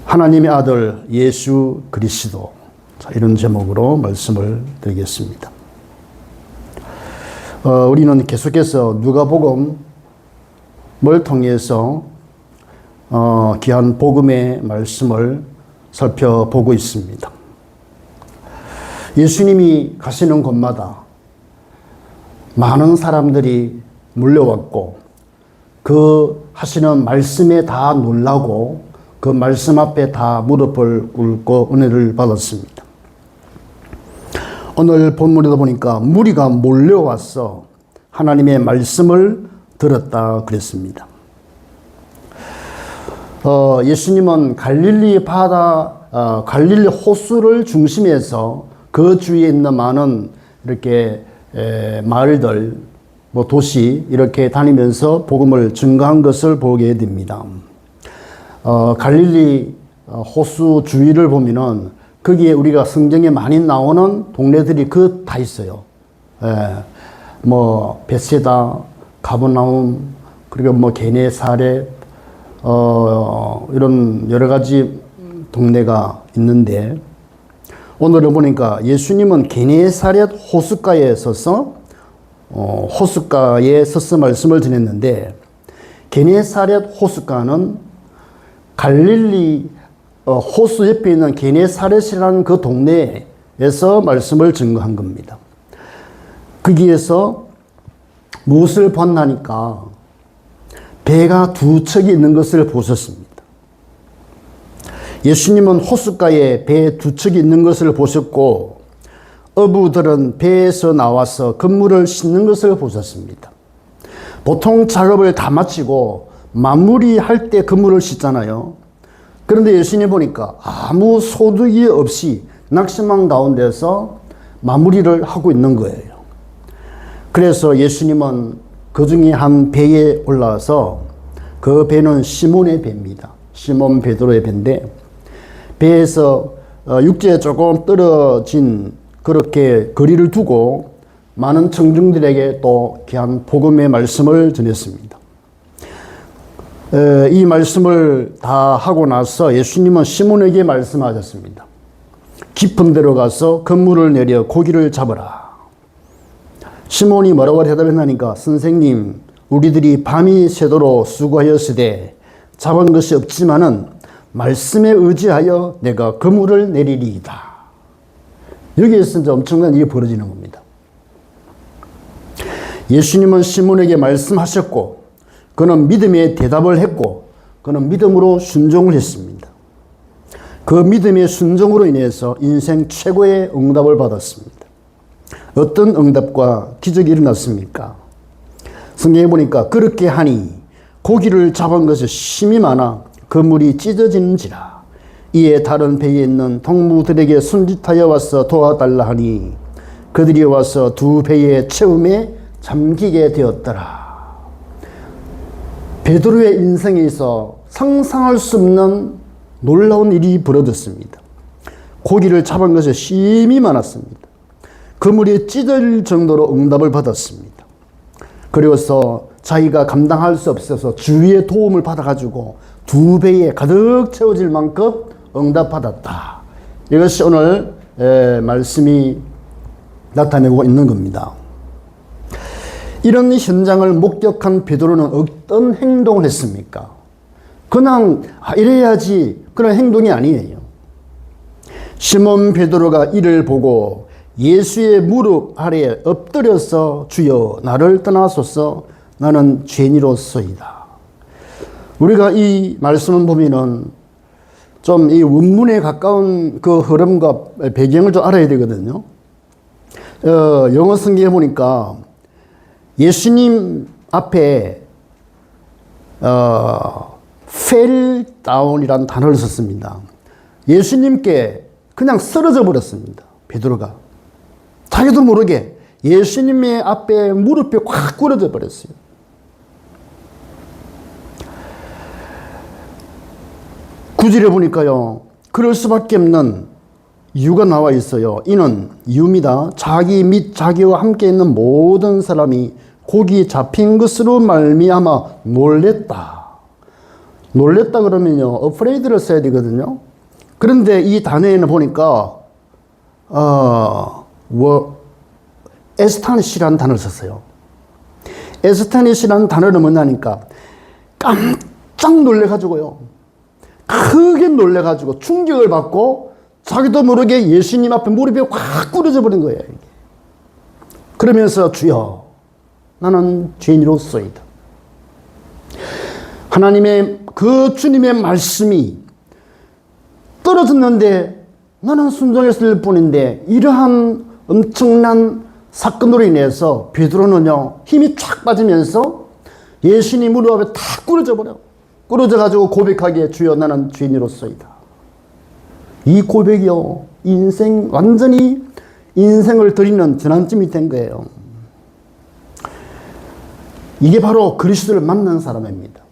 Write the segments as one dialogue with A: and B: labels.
A: 하나님의 아들 예수 그리스도, 이런 제목으로 말씀을 드리겠습니다. 우리는 계속해서 누가복음을 통해서 귀한 복음의 말씀을 살펴보고 있습니다. 예수님이 가시는 곳마다 많은 사람들이 몰려왔고 그 하시는 말씀에 다 놀라고 그 말씀 앞에 다 무릎을 꿇고 은혜를 받았습니다. 오늘 본문에도 보니까 무리가 몰려와서 하나님의 말씀을 들었다 그랬습니다. 예수님은 갈릴리 호수를 중심해서 그 주위에 있는 많은 이렇게 마을들, 도시 이렇게 다니면서 복음을 증거한 것을 보게 됩니다. 갈릴리 호수 주위를 보면은 거기에 우리가 성경에 많이 나오는 동네들이 다 있어요. 베세다, 가버나움, 그리고 게네사렛, 이런 여러 가지 동네가 있는데, 오늘은 보니까 예수님은 게네사렛 호숫가에 서서 말씀을 드렸는데, 게네사렛 호숫가는 갈릴리 호수 옆에 있는 게네사렛이라는 그 동네에서 말씀을 증거한 겁니다. 거기에서 무엇을 봤나니까 배가 두 척이 있는 것을 보셨습니다. 예수님은 호숫가에 배 두 척이 있는 것을 보셨고, 어부들은 배에서 나와서 그물을 싣는 것을 보셨습니다. 보통 작업을 다 마치고 마무리할 때 그물을 싣잖아요. 그런데 예수님 보니까 아무 소득이 없이 낙심한 가운데서 마무리를 하고 있는 거예요. 그래서 예수님은 그 중에 한 배에 올라와서, 그 배는 시몬의 배입니다. 시몬 베드로의 배인데, 배에서 육지에 조금 떨어진 그렇게 거리를 두고 많은 청중들에게 또 귀한 복음의 말씀을 전했습니다. 이 말씀을 다 하고 나서 예수님은 시몬에게 말씀하셨습니다. 깊은 데로 가서 그물을 내려 고기를 잡으라. 시몬이 뭐라고 대답했나니까, 선생님, 우리들이 밤이 새도록 수고하였으되 잡은 것이 없지만은 말씀에 의지하여 내가 그물을 내리리이다. 여기에서 이제 엄청난 일이 벌어지는 겁니다. 예수님은 시몬에게 말씀하셨고, 그는 믿음의 대답을 했고, 그는 믿음으로 순종을 했습니다. 그 믿음의 순종으로 인해서 인생 최고의 응답을 받았습니다. 어떤 응답과 기적이 일어났습니까? 성경에 보니까 그렇게 하니 고기를 잡은 것이 심이 많아 그물이 찢어지는지라. 이에 다른 배에 있는 동무들에게 손짓하여 와서 도와달라 하니 그들이 와서 두 배의 채움에 잠기게 되었더라. 베드로의 인생에 있어 상상할 수 없는 놀라운 일이 벌어졌습니다. 고기를 잡은 것이 심이 많았습니다. 그물이 찢어질 정도로 응답을 받았습니다. 그리고서 자기가 감당할 수 없어서 주위의 도움을 받아가지고 두 배에 가득 채워질 만큼 응답받았다. 이것이 오늘 말씀이 나타내고 있는 겁니다. 이런 현장을 목격한 베드로는 어떤 행동을 했습니까? 그냥 이래야지 그런 행동이 아니에요. 시몬 베드로가 이를 보고 예수의 무릎 아래에 엎드려서 주여 나를 떠나소서 나는 죄인이로소이다. 우리가 이 말씀을 보면은 좀 이 원문에 가까운 그 흐름과 배경을 좀 알아야 되거든요. 영어 성경에 보니까 예수님 앞에 fell down이라는 단어를 썼습니다. 예수님께 그냥 쓰러져 버렸습니다. 베드로가 자기도 모르게 예수님의 앞에 무릎이 확 꿇어져 버렸어요. 구절에 보니까요, 그럴 수밖에 없는 이유가 나와 있어요. 이는 이유입니다. 자기 및 자기와 함께 있는 모든 사람이 고기 잡힌 것으로 말미암아 놀랬다. 놀랬다 그러면요, afraid를 써야 되거든요. 그런데 이 단어에는 보니까, 에스타니시라는 단어를 썼어요. 에스타니시라는 단어는 뭐냐니까, 깜짝 놀래가지고요. 크게 놀래가지고 충격을 받고 자기도 모르게 예수님 앞에 무릎이 확 꿇어져 버린 거예요. 그러면서 주여, 나는 죄인으로서이다. 하나님의 그 주님의 말씀이 떨어졌는데 나는 순종했을 뿐인데 이러한 엄청난 사건으로 인해서 베드로는요 힘이 쫙 빠지면서 예수님 무릎 앞에 다 꿇어져 버려. 꿇어져 가지고 고백하기에 주여 나는 죄인으로서이다. 이 고백이요 완전히 인생을 드리는 전환점이 된 거예요. 이게 바로 그리스도를 만난 사람입니다.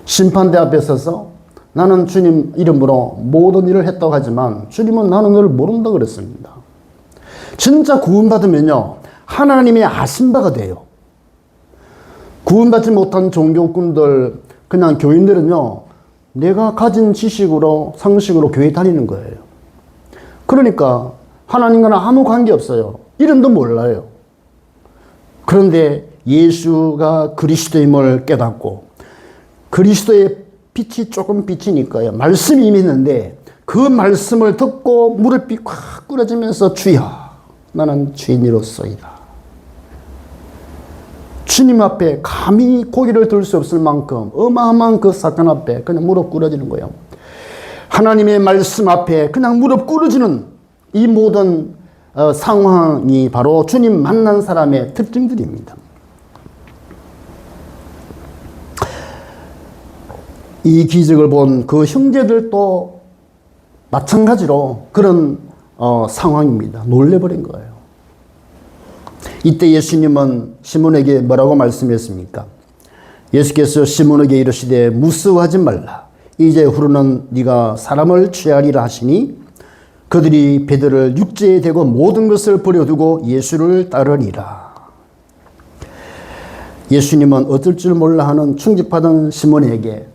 A: 심판대 앞에 서서 나는 주님 이름으로 모든 일을 했다고 하지만 주님은 나는 너를 모른다 그랬습니다. 진짜 구원받으면요 하나님의 아신 바가 돼요. 구원받지 못한 종교꾼들 그냥 교인들은요 내가 가진 지식으로 상식으로 교회 다니는 거예요. 그러니까 하나님과는 아무 관계 없어요. 이름도 몰라요. 그런데 예수가 그리스도임을 깨닫고 그리스도의 빛이 조금 비치니까요. 말씀이 임했는데 그 말씀을 듣고 무릎이 콱 꿇어지면서 주여 나는 죄인이로소이다. 주님 앞에 감히 고개를 들 수 없을 만큼 어마어마한 그 사건 앞에 그냥 무릎 꿇어지는 거예요. 하나님의 말씀 앞에 그냥 무릎 꿇어지는 이 모든 상황이 바로 주님 만난 사람의 특징들입니다. 이 기적을 본 그 형제들도 마찬가지로 그런 상황입니다. 놀래버린 거예요. 이때 예수님은 시몬에게 뭐라고 말씀했습니까? 예수께서 시몬에게 이르시되 무서워하지 말라. 이제 후로는 네가 사람을 취하리라 하시니 그들이 베드로를 육지에 대고 모든 것을 버려두고 예수를 따르니라. 예수님은 어쩔 줄 몰라 하는 충직받은 시몬에게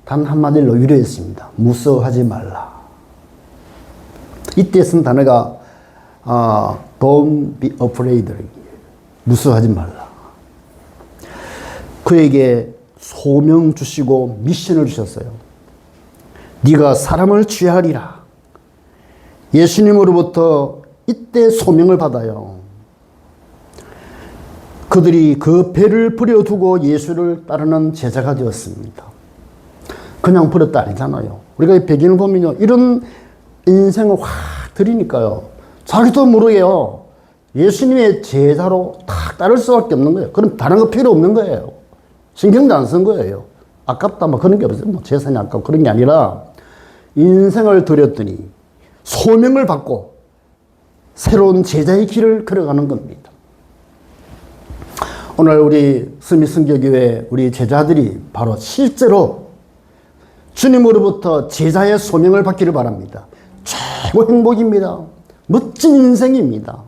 A: 단 한마디로 위로했습니다. 무서워하지 말라. 이때 쓴 단어가 Don't be afraid. 무서워하지 말라. 그에게 소명 주시고 미션을 주셨어요. 네가 사람을 취하리라. 예수님으로부터 이때 소명을 받아요. 그들이 그 배를 버려두고 예수를 따르는 제자가 되었습니다. 그냥 버렸다 아니잖아요. 우리가 이 배경을 보면요. 이런 인생을 확 들이니까요. 자기도 모르게요. 예수님의 제자로 탁 따를 수밖에 없는 거예요. 그럼 다른 거 필요 없는 거예요. 신경도 안 쓴 거예요. 아깝다 뭐 그런 게 없어요. 뭐 재산이 아깝고 그런 게 아니라 인생을 들였더니 소명을 받고 새로운 제자의 길을 걸어가는 겁니다. 오늘 우리 스미승교교회 우리 제자들이 바로 실제로 주님으로부터 제자의 소명을 받기를 바랍니다. 최고 행복입니다. 멋진 인생입니다.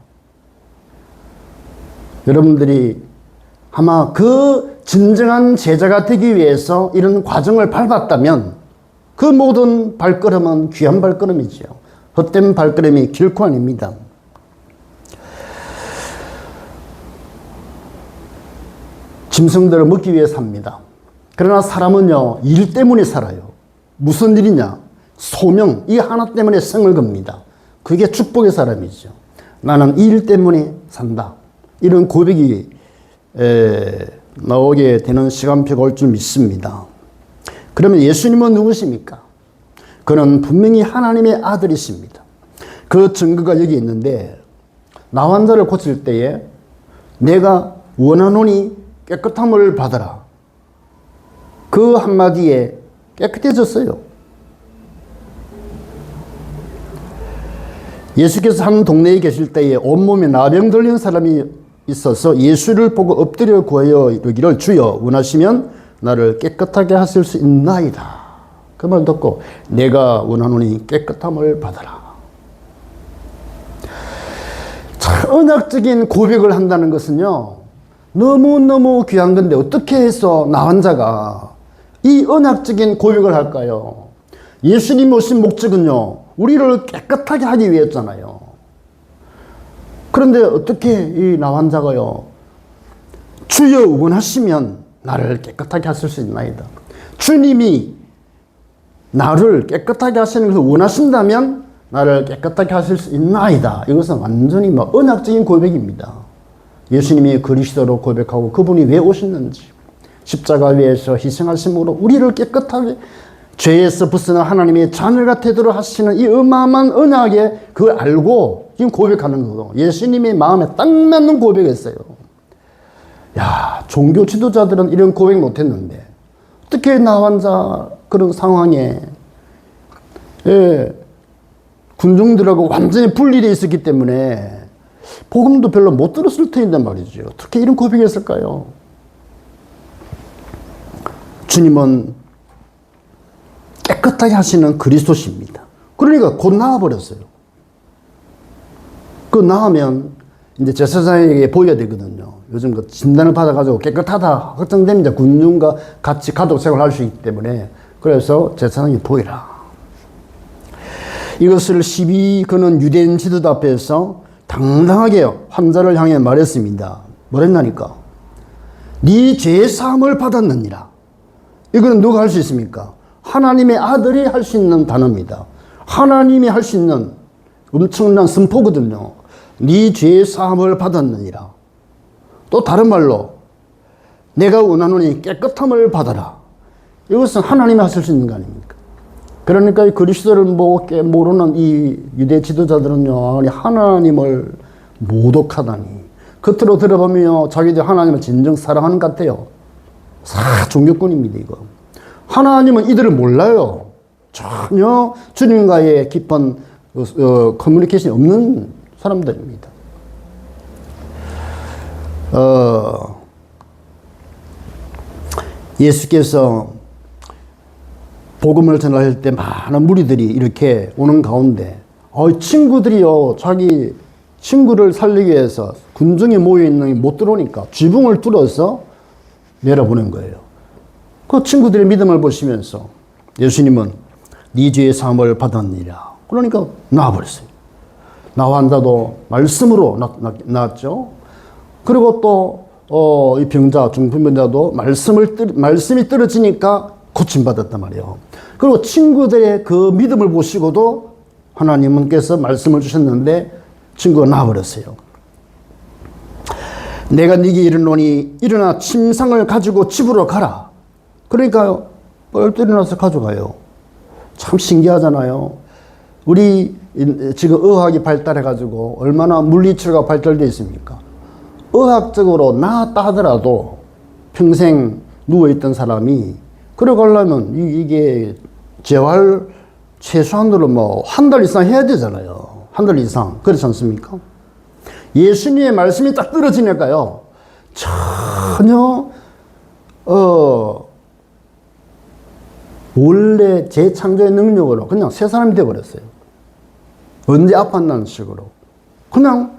A: 여러분들이 아마 그 진정한 제자가 되기 위해서 이런 과정을 밟았다면 그 모든 발걸음은 귀한 발걸음이죠. 헛된 발걸음이 결코 아닙니다. 짐승들을 먹기 위해 삽니다. 그러나 사람은요, 일 때문에 살아요. 무슨 일이냐? 소명, 이 하나 때문에 생을 겁니다. 그게 축복의 사람이죠. 나는 이 일 때문에 산다. 이런 고백이 나오게 되는 시간표가 올 줄 믿습니다. 그러면 예수님은 누구십니까? 그는 분명히 하나님의 아들이십니다. 그 증거가 여기 있는데 나 환자를 고칠 때에 내가 원하노니 깨끗함을 받아라. 그 한마디에 깨끗해졌어요. 예수께서 한 동네에 계실 때에 온몸에 나병 들린 사람이 있어서 예수를 보고 엎드려 구하여 이르기를 주여 원하시면 나를 깨끗하게 하실 수 있나이다. 그 말 듣고 내가 원하노니 깨끗함을 받아라. 참 언약적인 고백을 한다는 것은요 너무너무 귀한 건데 어떻게 해서 나 환자가 이 언약적인 고백을 할까요? 예수님 오신 목적은요, 우리를 깨끗하게 하기 위해였잖아요. 그런데 어떻게 이 나환자가요, 주여 원하시면 나를 깨끗하게 하실 수 있나이다. 주님이 나를 깨끗하게 하시는 것을 원하신다면 나를 깨끗하게 하실 수 있나이다. 이것은 완전히 언약적인 고백입니다. 예수님이 그리스도로 고백하고 그분이 왜 오셨는지, 십자가 위에서 희생하심으로 우리를 깨끗하게 죄에서 벗어나 하나님의 자녀가 되도록 하시는 이 어마어마한 언약에 그걸 알고 지금 고백하는 거고, 예수님의 마음에 딱 맞는 고백했어요. 야, 종교 지도자들은 이런 고백 못했는데 어떻게 나 혼자 그런 상황에, 군중들하고 완전히 분리되어 있었기 때문에 복음도 별로 못 들었을 텐데 말이죠. 어떻게 이런 고백했을까요? 주님은 깨끗하게 하시는 그리스도십니다. 그러니까 곧 나와버렸어요. 그 나오면 이제 제사장에게 보여야 되거든요. 요즘 그 진단을 받아가지고 깨끗하다 확정되면 이제 군중과 같이 가족 생활을 할 수 있기 때문에, 그래서 제사장이 보이라. 이것을 시비 거는 유대인 지도자 앞에서 당당하게 환자를 향해 말했습니다. 뭐랬나니까? 네 죄 사함을 받았느니라. 이거는 누가 할 수 있습니까? 하나님의 아들이 할 수 있는 단어입니다. 하나님이 할 수 있는 엄청난 선포거든요. 네 죄 사함을 받았느니라. 또 다른 말로 내가 원하노니 깨끗함을 받아라. 이것은 하나님이 하실 수 있는 거 아닙니까? 그러니까 그리스도를 모르는 이 유대 지도자들은요, 하나님을 모독하다니, 겉으로 들어보면 자기들 하나님을 진정 사랑하는 것 같아요. 종교꾼입니다, 이거. 하나님은 이들을 몰라요. 전혀 주님과의 깊은 커뮤니케이션이 없는 사람들입니다. 예수께서 복음을 전할 때 많은 무리들이 이렇게 오는 가운데, 친구들이요, 자기 친구를 살리기 위해서 군중에 모여있는 게 못 들어오니까 지붕을 뚫어서 내려보낸 거예요. 그 친구들의 믿음을 보시면서 예수님은 네 죄의 사함을 받았느니라. 그러니까 나와버렸어요. 나 환자도 말씀으로 나았죠. 그리고 또 이 병자, 중풍병자도 말씀이 떨어지니까 고침받았단 말이에요. 그리고 친구들의 그 믿음을 보시고도 하나님께서 말씀을 주셨는데 친구가 나와버렸어요. 내가 네게 이르노니 일어나 침상을 가지고 집으로 가라. 그러니까 뻘떡 일어나서 가져가요. 참 신기하잖아요. 우리 지금 의학이 발달해가지고 얼마나 물리치료가 발달되어 있습니까? 의학적으로 나았다 하더라도 평생 누워있던 사람이 그러가려면 이게 재활 최소한으로 한 달 이상 해야 되잖아요. 한 달 이상. 그렇지 않습니까? 예수님의 말씀이 딱 떨어지니까요, 전혀 원래 재창조의 능력으로 그냥 새 사람이 되어버렸어요. 언제 아팠다는 식으로 그냥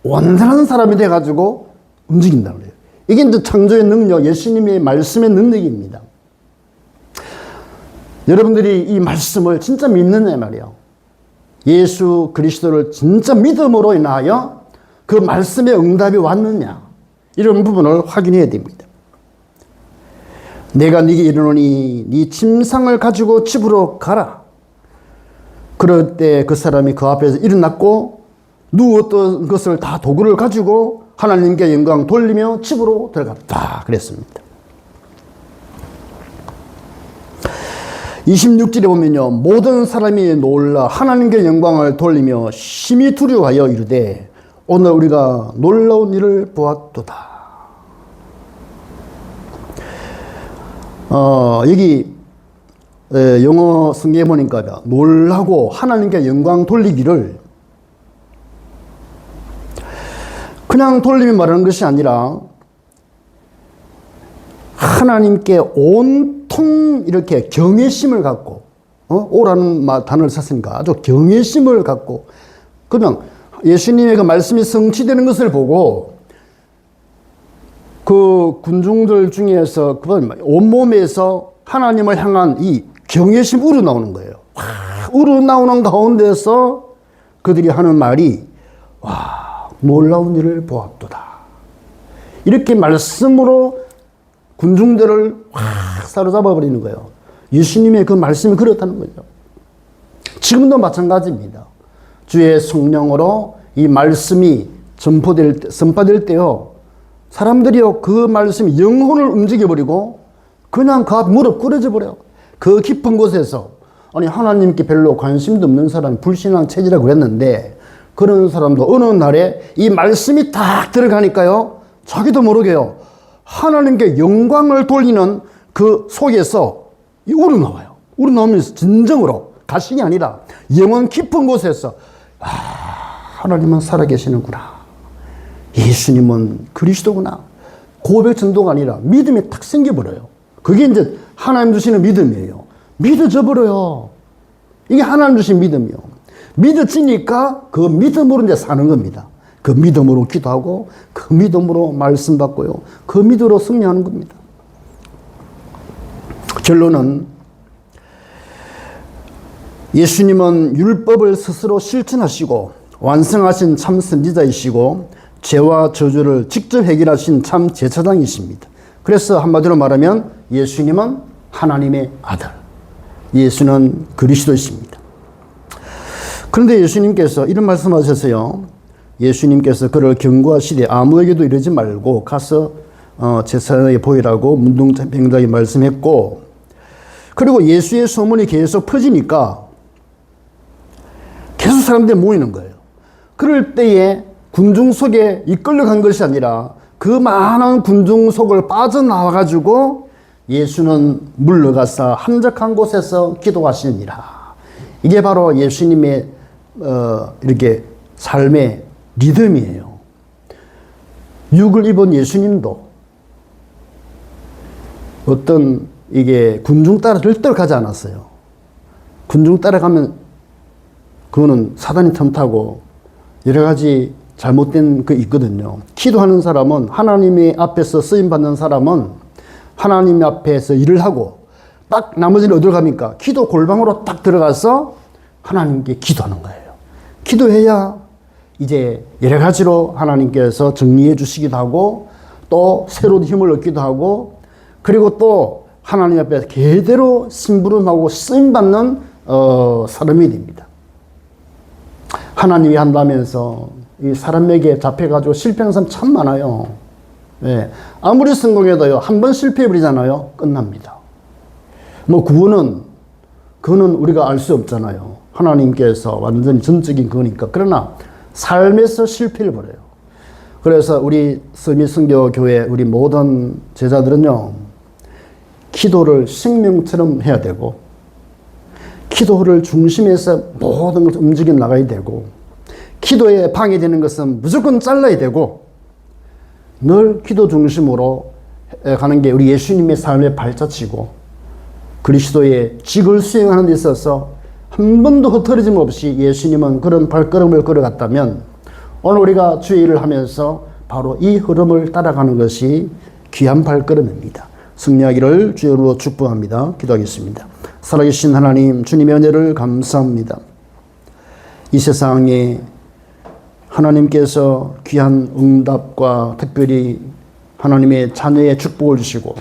A: 완전한 사람이 돼가지고 움직인다는 거예요. 이게 이제 창조의 능력, 예수님의 말씀의 능력입니다. 여러분들이 이 말씀을 진짜 믿느냐 말이에요. 예수 그리스도를 진짜 믿음으로 인하여 그 말씀의 응답이 왔느냐, 이런 부분을 확인해야 됩니다. 내가 네게 이르노니 네 침상을 가지고 집으로 가라. 그럴 때 그 사람이 그 앞에서 일어났고 누웠던 것을 다 도구를 가지고 하나님께 영광 돌리며 집으로 들어갔다 그랬습니다. 26절에 보면요, 모든 사람이 놀라 하나님께 영광을 돌리며 심히 두려워하여 이르되 오늘 우리가 놀라운 일을 보았도다. 여기 영어 성경에 보니까 놀라고 하나님께 영광 돌리기를 그냥 돌리며 말하는 것이 아니라 하나님께 온통 이렇게 경외심을 갖고, 오라는 단어를 썼으니까 아주 경외심을 갖고, 그냥 예수님의 그 말씀이 성취되는 것을 보고 그 군중들 중에서 온몸에서 하나님을 향한 이 경외심 우러나오는 거예요. 우러나오는 가운데서 그들이 하는 말이 와, 놀라운 일을 보았도다. 이렇게 말씀으로 군중들을 확 사로잡아 버리는 거예요. 예수님의 그 말씀이 그렇다는 거죠. 지금도 마찬가지입니다. 주의 성령으로 이 말씀이 선포될 때요, 사람들이요, 그 말씀이 영혼을 움직여버리고 그냥 그 앞 무릎 꿇어져 버려요. 그 깊은 곳에서, 아니 하나님께 별로 관심도 없는 사람이 불신앙 체질이라고 그랬는데, 그런 사람도 어느 날에 이 말씀이 딱 들어가니까요, 자기도 모르게요, 하나님께 영광을 돌리는 그 속에서 우러나와요. 우러나오면서 진정으로 가식이 아니라 영혼 깊은 곳에서 하나님은 살아계시는구나, 예수님은 그리스도구나, 고백 정도가 아니라 믿음이 탁 생겨버려요. 그게 이제 하나님 주시는 믿음이에요. 믿어져 버려요. 이게 하나님 주신 믿음이요. 믿어지니까 그 믿음으로 이제 사는 겁니다. 그 믿음으로 기도하고, 그 믿음으로 말씀 받고요, 그 믿음으로 승리하는 겁니다. 결론은 예수님은 율법을 스스로 실천하시고 완성하신 참 선지자이시고 죄와 저주를 직접 해결하신 참 제사장이십니다. 그래서 한마디로 말하면 예수님은 하나님의 아들, 예수는 그리스도이십니다. 그런데 예수님께서 이런 말씀하셨어요. 예수님께서 그를 경고하시되 아무에게도 이러지 말고 가서 제사장에게 보이라고 문둥병자에게 말씀했고, 그리고 예수의 소문이 계속 퍼지니까 계속 사람들이 모이는 거예요. 그럴 때에 군중 속에 이끌려간 것이 아니라 그 많은 군중 속을 빠져나와가지고 예수는 물러가서 한적한 곳에서 기도하시니라. 이게 바로 예수님의 이렇게 삶의 리듬이에요. 육을 입은 예수님도 어떤 이게 군중 따라 절대로 가지 않았어요. 군중 따라가면 그거는 사단이 틈타고 여러 가지 잘못된 거 있거든요. 기도하는 사람은, 하나님의 앞에서 쓰임받는 사람은 하나님 앞에서 일을 하고 딱 나머지는 어디로 갑니까? 기도 골방으로 딱 들어가서 하나님께 기도하는 거예요. 기도해야 이제 여러 가지로 하나님께서 정리해 주시기도 하고 또 새로운 힘을 얻기도 하고, 그리고 또 하나님 앞에 제대로 심부름하고 쓰임받는 사람이 됩니다. 하나님이 한다면서 이 사람에게 잡혀가지고 실패하는 사람 참 많아요. 네. 아무리 성공해도요, 한 번 실패해버리잖아요, 끝납니다. 뭐 그거는 우리가 알 수 없잖아요. 하나님께서 완전히 전적인 거니까. 그러나 삶에서 실패를 벌여요. 그래서 우리 서미성교교회 우리 모든 제자들은요, 기도를 생명처럼 해야 되고, 기도를 중심에서 모든 것을 움직여 나가야 되고, 기도에 방해되는 것은 무조건 잘라야 되고, 늘 기도 중심으로 가는 게 우리 예수님의 삶의 발자취고, 그리스도의 직을 수행하는 데 있어서 한 번도 흐트러짐 없이 예수님은 그런 발걸음을 걸어갔다면, 오늘 우리가 주의 일을 하면서 바로 이 흐름을 따라가는 것이 귀한 발걸음입니다. 승리하기를 주여로 축복합니다. 기도하겠습니다. 살아계신 하나님, 주님의 은혜를 감사합니다. 이 세상에 하나님께서 귀한 응답과 특별히 하나님의 자녀의 축복을 주시고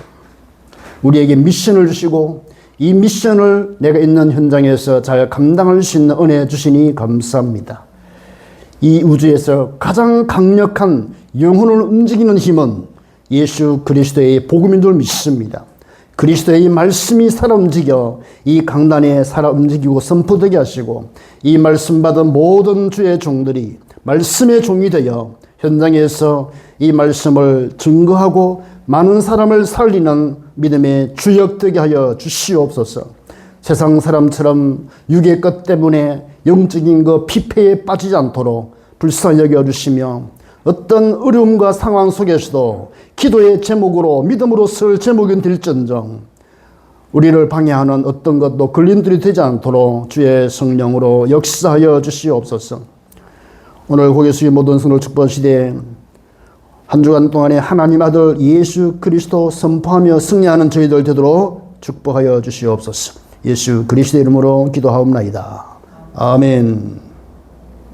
A: 우리에게 미션을 주시고, 이 미션을 내가 있는 현장에서 잘 감당할 수 있는 은혜 주시니 감사합니다. 이 우주에서 가장 강력한 영혼을 움직이는 힘은 예수 그리스도의 복음인 줄 믿습니다. 그리스도의 이 말씀이 살아 움직여 이 강단에 살아 움직이고 선포되게 하시고, 이 말씀 받은 모든 주의 종들이 말씀의 종이 되어 현장에서 이 말씀을 증거하고 많은 사람을 살리는 믿음의 주역 되게 하여 주시옵소서. 세상 사람처럼 육의 것 때문에 영적인 그 피폐에 빠지지 않도록 불쌍히 여겨주시며, 어떤 어려움과 상황 속에서도 기도의 제목으로 믿음으로 쓸 제목이 될전정 우리를 방해하는 어떤 것도 걸림돌이 되지 않도록 주의 성령으로 역사하여 주시옵소서. 오늘 고개 숙인 모든 성을 축복하시되 한 주간 동안에 하나님 아들 예수 그리스도 선포하며 승리하는 저희들 되도록 축복하여 주시옵소서. 예수 그리스도의 이름으로 기도하옵나이다. 아멘.